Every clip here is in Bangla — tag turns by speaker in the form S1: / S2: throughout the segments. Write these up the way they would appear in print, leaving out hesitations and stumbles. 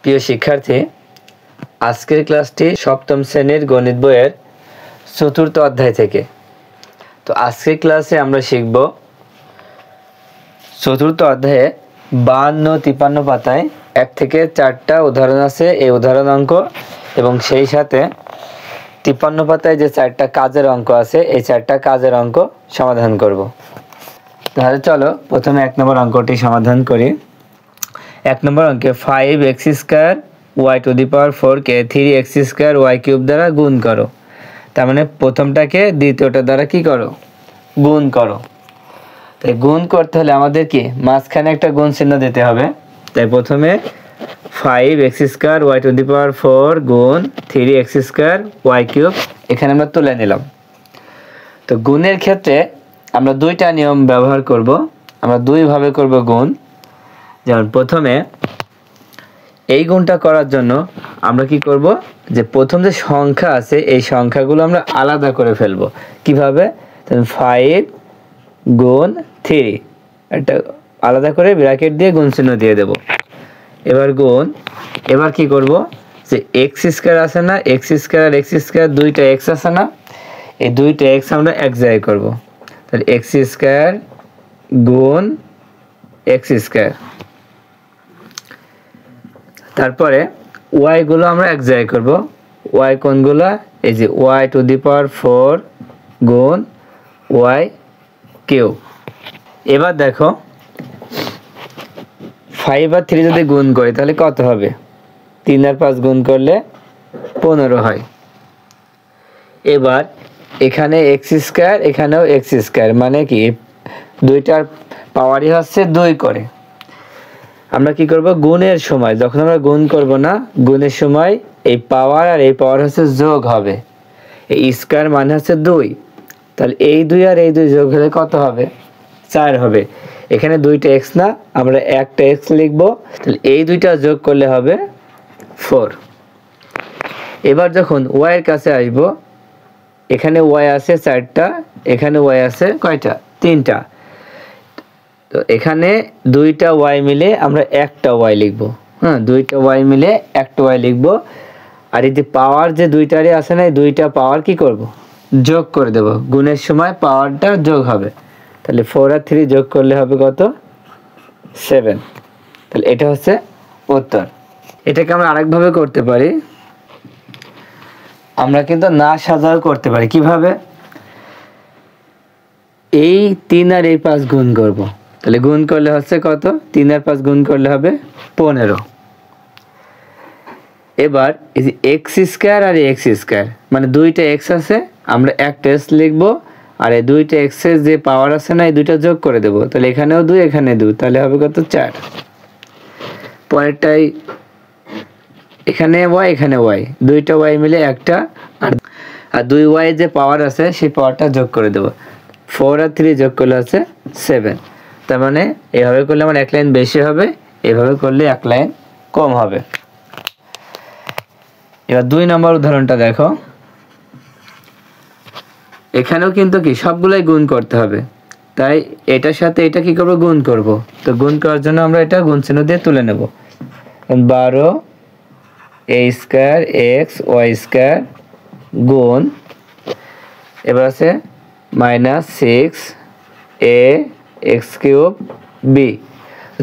S1: প্রিয় শিক্ষার্থী, আজকের ক্লাসটি সপ্তম শ্রেণীর গণিত বইয়ের চতুর্থ অধ্যায় থেকে। তো আজকের ক্লাসে আমরা শিখব চতুর্থ অধ্যায়ে 52-53 পাতায় 1 থেকে 4টা উদাহরণ আছে, এই উদাহরণ অঙ্ক এবং সেই সাথে 53 পাতায় যে 4টা কাজের অঙ্ক আছে, এই 4টা কাজের অঙ্ক সমাধান করব। তাহলে চলো প্রথমে 1 নম্বর অঙ্কটি সমাধান করি। 1 নম্বর অঙ্কে 5x² y⁴ কে 3x² y³ দ্বারা গুণ করো। তার মানে প্রথমটাকে দ্বিতীয়টা দ্বারা কি করো? গুণ করো। তাই গুণ করতে হলে আমাদের কি মাঝখানে একটা গুণ চিহ্ন দিতে হবে। তাই প্রথমে 5x² y⁴ গুণ 3x² y³ এখানে আমরা তুলে নিলাম। তো গুণের ক্ষেত্রে আমরা দুইটা নিয়ম ব্যবহার করব, আমরা দুইভাবে করব গুণ। যেমন প্রথমে এই গুণটা করার জন্য আমরা কি করব, যে প্রথম যে সংখ্যা আছে এই সংখ্যাগুলো আমরা আলাদা করে ফেলব। কিভাবে? 5 গুণ 3 একটা আলাদা করে ব্র্যাকেট দিয়ে গুণ চিহ্ন দিয়ে দেব। এবার গুণ, এবার কি করব, যে x² আছে না, x² আর x² দুইটা x আছে না, এই দুইটা x আমরা এক জায়গায় করব। তাহলে x² গুণ x²। তারপরে y গুলো আমরা এক জায়গায় করব। y কোনগুলো? এই যে y⁴ গুণ y³ এবার দেখো 5 আর 3 যদি গুণ করি তাহলে কত হবে? 3 আর 5 গুণ করলে 15 হয়। এবার এখানে x², এখানেও x², মানে কি দুইটার পাওয়ারই হচ্ছে 2 করে। আমরা কি করব, গুণের সময় যখন আমরা গুণ করব না, গুণের সময় এই পাওয়ার আর এই পাওয়ার হচ্ছে যোগ হবে। এই স্কয়ার মানে হচ্ছে 2, তাহলে এই 2 আর এই 2 যোগ হলে কত হবে? 4 হবে। এখানে দুইটা x না, আমরা একটা x লিখব, তাহলে এই দুইটা যোগ করলে হবে 4। এবার যখন y এর কাছে আসব, এখানে y আছে 4টা, এখানে y আছে কয়টা? 3টা। তো এখানে দুইটা y মিলে আমরা একটা y লিখব। হ্যাঁ, দুইটা y মিলে একটা y লিখব। আর এই যে পাওয়ার যে দুইটারই আছে না, এই দুইটা পাওয়ার কি করব? যোগ করে দেব। গুণের সময় পাওয়ারটা যোগ হবে। তাহলে 4 আর 3 যোগ করলে হবে কত? 7। তাহলে এটা হচ্ছে উত্তর। এটাকে আমরা আরেকভাবে করতে পারি, আমরা কিন্তু না সাজাও করতে পারি। কিভাবে? এই 3 আর এই 5 গুণ করব। তাহলে গুণ করলে হচ্ছে কত? 3 আর 5 গুণ করলে হবে 15। এবার এই যে x² আর x², মানে দুইটা x আছে, আমরা একটা x লিখব, আর এই দুইটা x এর যে পাওয়ার আছে না, এই দুইটা যোগ করে দেব। তাহলে এখানেও 2, এখানে 2, তাহলে হবে কত? 4। পরেরটাই এখানে y, এখানে y, দুইটা y মিলে একটা, আর 2y যে পাওয়ার আছে সেই পাওয়ারটা যোগ করে দেব। 4 আর 3 যোগ করলে হচ্ছে 7। তার মানে এভাবে করলে আমার এক লাইন বেশি হবে, এভাবে করলে এক লাইন কম হবে। এবার 2 নম্বর উদাহরণটা দেখো। এখানেও কিন্তু কি সবগুলাই গুণ করতে হবে, তাই এটার সাথে এটা কি করব? গুণ করব। তো গুণ করার জন্য আমরা এটা গুণ চিহ্ন দিয়ে তুলে নেব। 12 a² x y² গুণ, এবার আছে -6 a x³ b।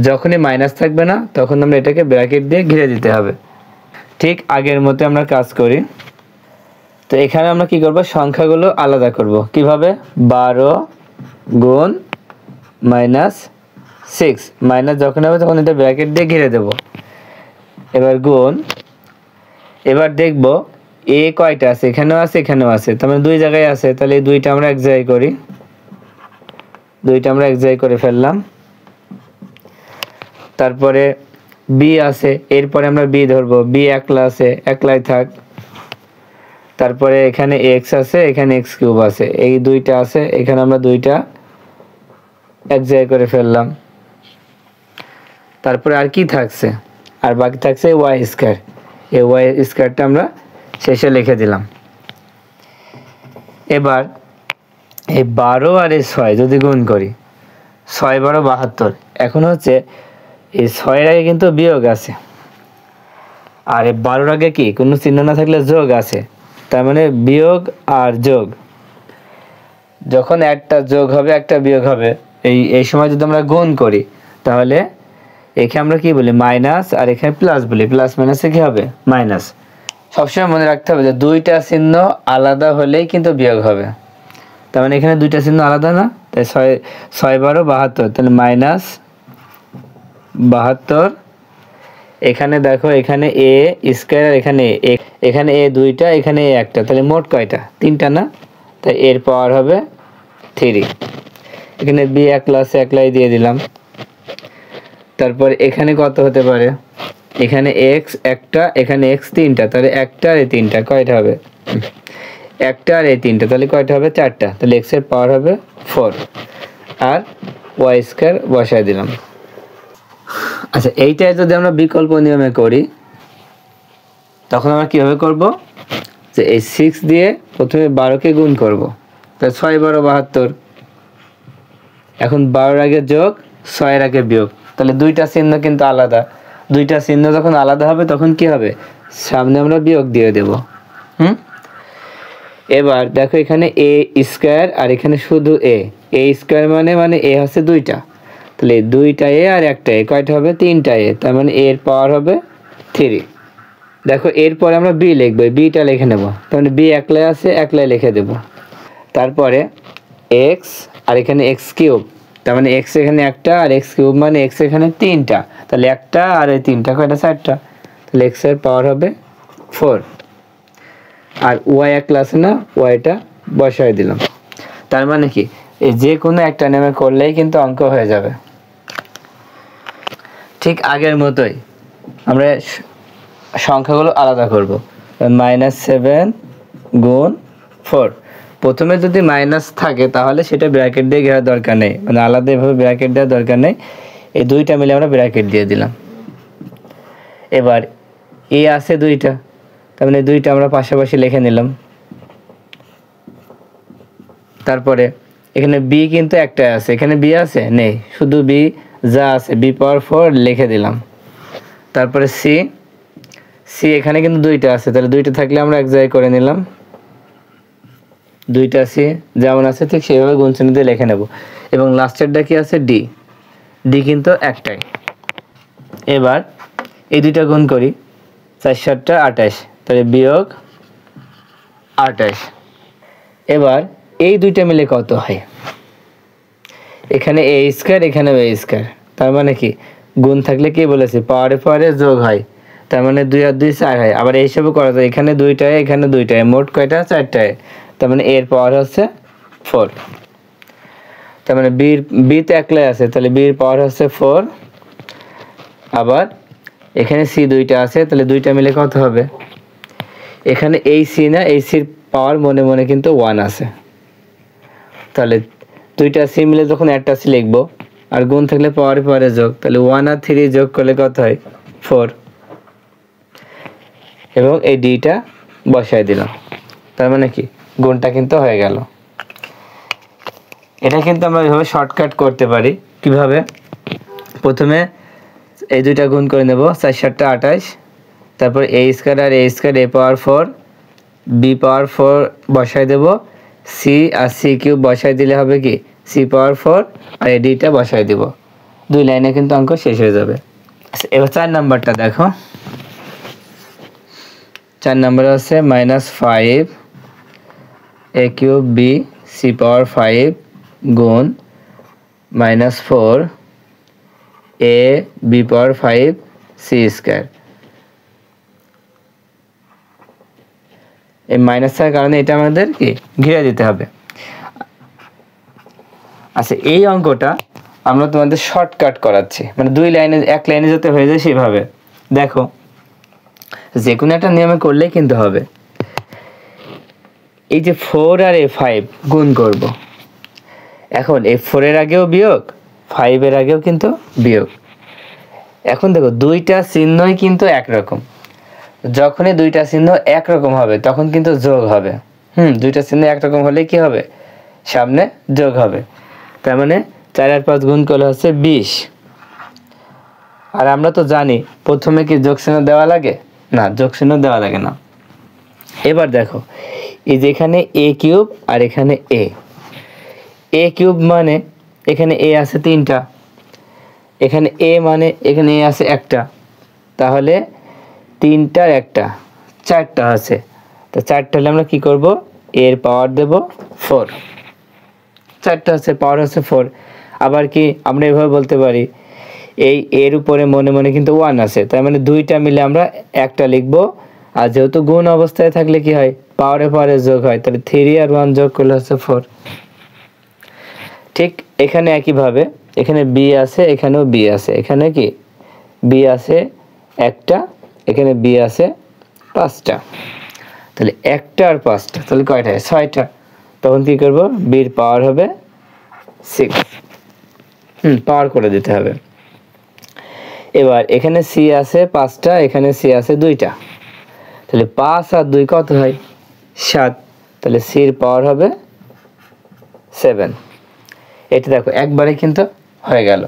S1: যখনই মাইনাস থাকবে না তখন আমরা এটাকে ব্র্যাকেট দিয়ে ঘিরে দিতে হবে। ঠিক আগের মতো আমরা কাজ করি। তো এখানে আমরা কি করব? সংখ্যাগুলো আলাদা করব। কিভাবে? 12 গুণ -6, মাইনাস যখন হবে তখন এটা ব্র্যাকেট দিয়ে ঘিরে দেব। এবার গুণ, এবার দেখব এ কয়টা আছে? এখানেও আছে, এখানেও আছে, তার মানে 2 জায়গায় আছে, তাহলে এই দুইটা আমরা এক জায়গায় করি। দুইটা আমরা এক জায়গায় করে ফেললাম। তারপরে b আছে, এরপরে আমরা b ধরবো, b একলা আছে, একলাই থাক। তারপরে এখানে x আছে, এখানে x³ আছে, এই দুইটা আছে, এখানে আমরা দুইটা এক জায়গায় করে ফেললাম। তারপরে আর কি থাকছে? আর বাকি থাকছে y²। এই y² আমরা শেষে লিখে দিলাম। এবার এই 12 আর এই 6 যদি গুণ করি, 6 12 72। এখন হচ্ছে এই 6 এর আগে কিন্তু বিয়োগ আছে, আর 12-র আগে কি কোনো চিহ্ন না থাকলে যোগ আছে, তার মানে বিয়োগ আর যোগ, যখন একটা যোগ হবে একটা বিয়োগ হবে, এই সময় যদি আমরা গুণ করি তাহলে এখানে আমরা কি বলি মাইনাস, আর এখানে প্লাস বলি, প্লাস মাইনাসে কি হবে মাইনাস। সবসময় মনে রাখতে হবে যে দুইটা চিহ্ন আলাদা হলেই কিন্তু বিয়োগ হবে, তার মানে এখানে দুইটা চিহ্ন আলাদা না, তাই 6×12 = 72, তাহলে -72। এখানে দেখো এখানে এ স্কয়ার আর এখানে এ দুইটা, এখানে এ একটা, তাহলে মোট কয়টা তিনটা না, তাই এর পাওয়ার হবে 3। এখানে বি একলা আছে, একলাই দিয়ে দিলাম। তারপর এখানে কত হতে পারে, এখানে এক্স একটা, এখানে এক্স তিনটা, তাহলে একটা আর এই তিনটা কয়টা হবে, একটা আর এই তিনটা, তাহলে কয়টা হবে চারটা, তাহলে এক্স এর পাওয়ার হবে 4 আর ওয়াই স্কয়ার বসায় দিলাম। আচ্ছা, এইটাই যদি আমরা বিকল্প নিয়মে করি তখন আমরা কিভাবে করব, যে এই 6 দিয়ে প্রথমে 12কে গুণ করব, তাহলে 6×12 = 72। এখন 12-র আগে যোগ, 6-এর আগে বিয়োগ, তাহলে দুইটা চিহ্ন কিন্তু আলাদা, দুইটা চিহ্ন যখন আলাদা হবে তখন কি হবে, সামনে আমরা বিয়োগ দিয়ে দেব। এবার দেখো এখানে এ স্কয়ার আর এখানে শুধু এ স্কয়ার মানে এ হচ্ছে দুইটা, তাহলে দুইটা এ আর একটা এ কয়টা হবে তিনটা এ, তার মানে এর পাওয়ার হবে 3। দেখো এরপরে আমরা বি লিখবো, বিটা লিখে নেব, তার মানে বি একলাই আছে, একলাই লিখে দেব। তারপরে এক্স আর এখানে এক্স কিউব, তার মানে এক্স এখানে একটা আর এক্স কিউব মানে এক্স এখানে তিনটা, তাহলে একটা আর এই তিনটা কয়টা চারটা, তাহলে এক্স এর পাওয়ার হবে 4 আর ওয়াই একলা আছে না, ওয়াইটা বসায় দিলাম। তার মানে কি এই যে কোনো একটা নেমে করলেই কিন্তু অঙ্ক হয়ে যাবে। ঠিক আগের মতোই আমরা সংখ্যাগুলো আলাদা করব, -7 × 4। প্রথমে যদি মাইনাস থাকে তাহলে সেটা ব্র্যাকেট দিয়ে ঘেরার দরকার নেই, মানে আলাদা এভাবে ব্র্যাকেট দেওয়ার দরকার নেই, এই দুইটা মিলে আমরা ব্র্যাকেট দিয়ে দিলাম। এবার এ আছে দুইটা, তার মানে দুইটা আমরা পাশাপাশি লিখে নিলাম। তারপরে এখানে বি কিন্তু একটা আছে, এখানে বি আছে নেই, শুধু বি যা আছে b⁴ লিখে দিলাম। তারপরে সি এখানে কিন্তু দুইটা আছে, তাহলে দুইটা থাকলে আমরা এক জায়গায় করে নিলাম, দুইটা সি যেমন আছে ঠিক সেইভাবে গুণ চিহ্ন দিয়ে লিখে নেব। এবং লাস্টেরটা কি আছে ডি কিন্তু একটাই। এবার এই দুইটা গুণ করি, 4×7 = 28, তাহলে বিয়োগ 28। এবার এই দুইটা মিলে কত হয়, এখানে এ স্কয়ার এখানে এ স্কয়ার, তার মানে কি গুণ থাকলে কি বলেছি পাওয়ারে যোগ হয়, তার মানে 2 আর 2 4 হয়। আবার এইসবও করা যায়, এখানে দুইটায় এখানে দুইটায়, মোট কয়টা চারটায়, তার মানে এর পাওয়ার হচ্ছে 4। তার মানে বি তে একলাই আছে, তাহলে বির পাওয়ার হচ্ছে 4। আবার এখানে সি দুইটা আছে, তাহলে দুইটা মিলে কত হবে, এখানে এই সি না, এই সির পাওয়ার মনে মনে কিন্তু 1 আছে, তাহলে দুইটা সি মিলে যখন একটা সি লিখবো আর গুণ থাকলে পাওয়ারে যোগ, তাহলে 1 আর 3 যোগ করলে কত হয় 4, এবং এই ডিটা বসায় দিলাম। তার মানে কি গুণটা কিন্তু হয়ে গেল। এটা কিন্তু আমরা এইভাবে শর্টকাট করতে পারি। কিভাবে, প্রথমে এই দুইটা গুণ করে নেব, 4×7 = 28, তারপর এ স্কয়ার আর এ স্কয়ার a⁴ b⁴ বসায় দেব, সি আর সি কিউব বসায় দিলে হবে কি c⁴ আর এই ডিটা বসায় দিব, দুই লাইনে কিন্তু অঙ্ক শেষ হয়ে যাবে। এবার 4 নাম্বারটা দেখো, 4 নাম্বার আছে -5 a³ b c⁴ গুণ -4 a b⁴ c স্কয়ার। এই মাইনাস থাকার কারণে এটা আমাদের কি ঘিরে দিতে হবে। আচ্ছা, এই অঙ্কটা আমরা তোমাদের শর্টকাট করাচ্ছি, মানে দুই লাইনে এক লাইনে যাতে হয়ে যায় সেভাবে। দেখো যে কোনো একটা নিয়মে করলেই কিন্তু হবে। এই যে 4 আর 5 গুণ করব, এখন এই 4 এর আগেও বিয়োগ, 5 এর আগেও কিন্তু বিয়োগ। এখন দেখো দুইটা চিহ্নই কিন্তু একরকম, যখনই দুইটা চিহ্ন একরকম হবে তখন কিন্তু যোগ হবে। দুইটা চিহ্ন একরকম হলে কি হবে, সামনে যোগ হবে। তার মানে 4 আর 5 গুণ করলে হচ্ছে 20। আর আমরা তো জানি প্রথমে কি যোগ চিহ্ন দেওয়া লাগে, না, যোগ চিহ্ন দেওয়া লাগে না। এবার দেখো এই যে এখানে এ কিউব আর এখানে এ কিউব মানে এখানে এ আছে 3টা, এখানে এ মানে এখানে এ আছে 1টা, তাহলে 3টার 1টা 4টা আছে। তো 4টা হলে আমরা কি করব, এর পাওয়ার দেব 4। 4টা আছে, পাওয়ার আছে 4। আবার কি আমরা এভাবে বলতে পারি, এই এর উপরে মনে মনে কিন্তু 1 আছে, তার মানে 2টা মিলে আমরা 1টা লিখব। আর যেহেতু গুণ অবস্থায় থাকলে কি হয়, পাওয়ারে পাওয়ারে যোগ হয়, তাহলে 3 আর 1 যোগ করলে হচ্ছে 4। ঠিক এখানে একইভাবে এখানে বি আছে, এখানেও বি আছে, এখানে কি বি আছে 1টা, এখানে বি আছে 5টা, তাহলে 1টা আর 5টা তাহলে কয়টা, 6টা। তখন কি করব, বির পাওয়ার হবে 6। পাওয়ার করে দিতে হবে। এবার এখানে সি আছে 5টা, এখানে সি আছে 2টা, তাহলে 5 আর 2 কত হয়, 7। তাহলে সির পাওয়ার হবে 7। এটা দেখো একবারে কিন্তু হয়ে গেল।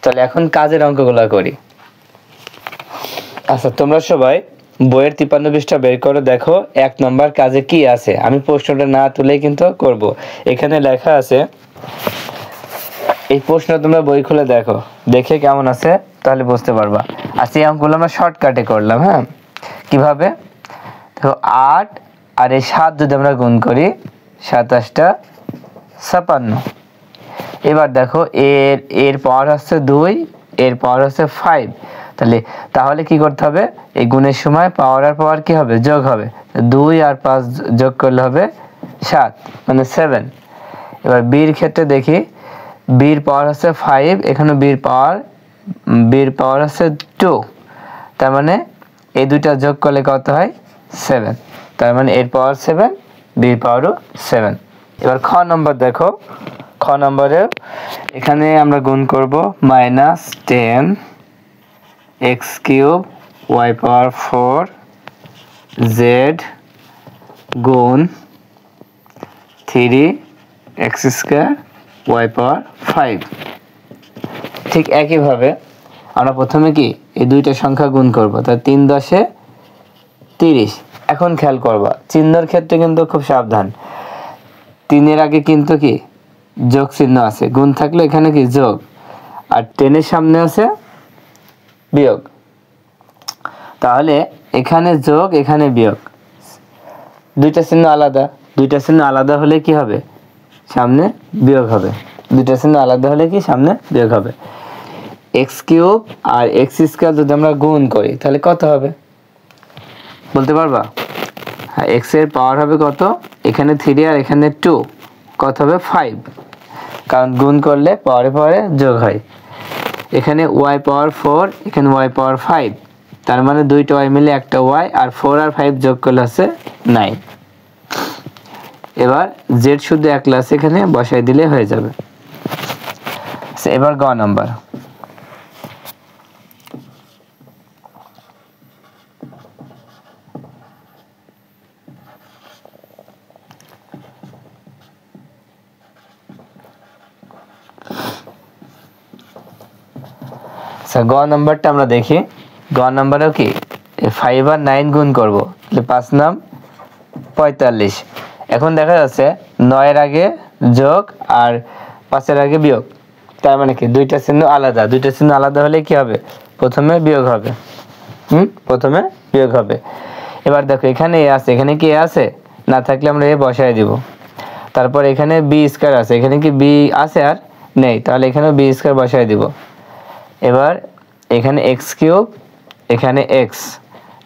S1: তাহলে এখন কাজের অঙ্কগুলো করি। আচ্ছা, তোমরা সবাই বইয়ের 53 পৃষ্ঠা বের করে দেখো 1 নম্বর কাজে কি আছে। আমি প্রশ্নটা না তুলেই কিন্তু করব। এখানে লেখা আছে, এই প্রশ্ন তোমরা বই খুলে দেখো, দেখে কেমন আছে তাহলে বুঝতে পারবা। আচ্ছা, এই অঙ্কগুলো আমরা শর্টকাটে করলাম। হ্যাঁ, কিভাবে দেখো, 8 আর এই 7 যদি আমরা গুণ করি, 27টা 56। এবার দেখো এর পাওয়ার হচ্ছে 2, এর পাওয়ার হচ্ছে 5। তাহলে কি করতে হবে, এই গুণের সময় পাওয়ার আর পাওয়ার কি হবে, যোগ হবে। 2 আর 5 যোগ করলে হবে 7, মানে 7। এবার বির ক্ষেত্রে দেখি, বির পাওয়ার হচ্ছে 5, এখানে বির পাওয়ার হচ্ছে 2, তার মানে এই দুইটা যোগ করলে কত হয়, 7। তার মানে এর পাওয়ার 7, বির পাওয়ারও 7। এবার খ নম্বর দেখো, খ নম্বরে এখানে আমরা গুণ করব -10 x³ y পাওয়ার 4 z গুণ 3 x² y পাওয়ার 5। ঠিক একইভাবে আমরা প্রথমে কি এই দুইটা সংখ্যা গুণ করব, তার 3 10 30। এখন খেয়াল করবা, চিহ্নের ক্ষেত্রে কিন্তু খুব সাবধান। 3 আগে কিন্তু কি যোগ চিহ্ন আছে, গুণ থাকলে এখানে কি যোগ, আর 10 সামনে আছে বিয়োগ। তাহলে এখানে যোগ, এখানে বিয়োগ, দুইটা চিহ্ন আলাদা। দুইটা চিহ্ন আলাদা হলে কি হবে, সামনে বিয়োগ হবে। দুইটা চিহ্ন আলাদা হলে কি সামনে বিয়োগ হবে। x³ আর x² যদি আমরা গুণ করি তাহলে কত হবে বলতে পারবা? হ্যাঁ, x এর পাওয়ার হবে কত, এখানে 3 আর এখানে 2, কত হবে 5, কারণ গুণ করলে পাওয়ারে পাওয়ারে যোগ হয়। এখানে y পাওয়ার 4, এখানে y পাওয়ার 5, তার মানে দুইটা y মিলে একটা y, আর 4 আর 5 যোগ করলে আছে 9। এবার z শুধু একলা আছে, এখানে বসাই দিলে হয়ে যাবে। এবার গ নাম্বার, গ নাম্বারটা আমরা দেখি। গ নাম্বারেও কি 5 আর 9 গুণ করবো, 5 নাম 45। এখন দেখা যাচ্ছে 9 এর আগে যোগ আর 5 এর আগে বিয়োগ, তার মানে কি দুইটা চিহ্ন আলাদা। দুইটা চিহ্ন আলাদা হলে কি হবে, প্রথমে বিয়োগ হবে। প্রথমে বিয়োগ হবে। এবার দেখো এখানে এ আছে, এখানে কি এ আছে, না থাকলে আমরা এ বসাই দিব। তারপর এখানে বি স্কয়ার আছে, এখানে কি বি আছে আর নেই, তাহলে এখানেও বি স্কয়ার বসাই দিব। এবার এখানে x³, এখানে x,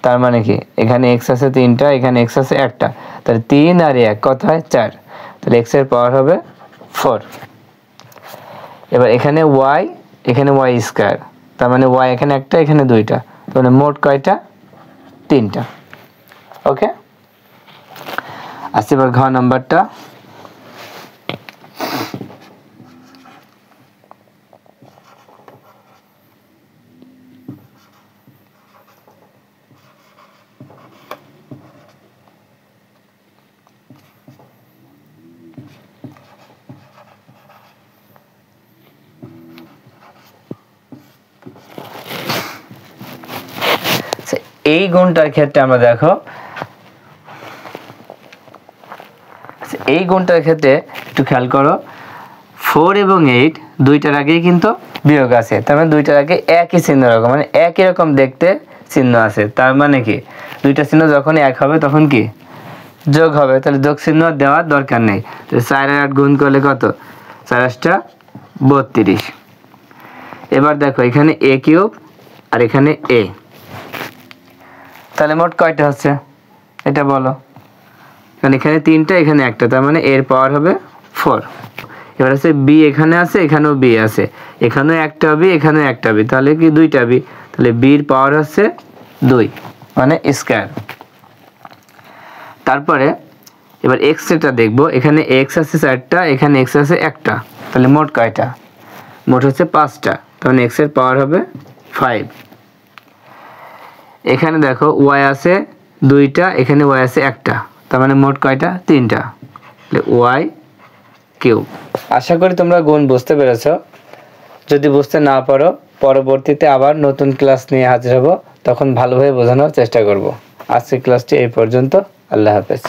S1: তার মানে কি এখানে x আছে 3টা, এখানে x আছে 1টা, তাহলে 3 আর 1 কত হয় 4, তাহলে x এর পাওয়ার হবে 4। এবার এখানে y, এখানে y², তার মানে y এখানে একটা, এখানে 2টা, তাহলে মোট কয়টা, 3টা। ওকে, আচ্ছা এবার ঘ নাম্বারটা, এই গুণটার ক্ষেত্রে আমরা দেখো, এই গুণটার ক্ষেত্রে একটু খেয়াল করো, 4 এবং 8 দুইটার আগেই কিন্তু বিয়োগ আছে, তার মানে দুইটার আগে একই চিহ্ন রকম, মানে একই রকম দেখতে চিহ্ন আছে। তার মানে কি দুইটা চিহ্ন যখন এক হবে তখন কি যোগ হবে, তাহলে যোগ চিহ্ন দেওয়ার দরকার নেই। 4 আর 8 গুণ করলে কত, 4 8 32। এবার দেখো এখানে a কিউব আর এখানে a, তাহলে মোট কয়টা হচ্ছে এটা বলো, কারণ এখানে 3টা এখানে একটা, তার মানে এর পাওয়ার হবে 4। এবার আছে b, এখানে আছে এখানেও b আছে, এখানেও একটা b এখানেও একটা b, তাহলে কি 2টা b, তাহলে b এর পাওয়ার হচ্ছে 2 মানে স্কয়ার। তারপরে এবার x এটা দেখবো, এখানে x আছে 4টা, এখানে x আছে একটা, তাহলে মোট কয়টা, মোট হচ্ছে 5টা, তাহলে x এর পাওয়ার হবে 5। এখানে দেখো y আছে 2টা, এখানে y আছে একটা, তার মানে মোট কয়টা, 3টা, তাহলে y কিউব। আশা করি তোমরা গুণ বুঝতে পেরেছো। যদি বুঝতে না পারো পরবর্তীতে আবার নতুন ক্লাস নিয়ে হাজির হব, তখন ভালোভাবে বোঝানোর চেষ্টা করব। আজকের ক্লাসটি এই পর্যন্ত। আল্লাহ হাফেজ।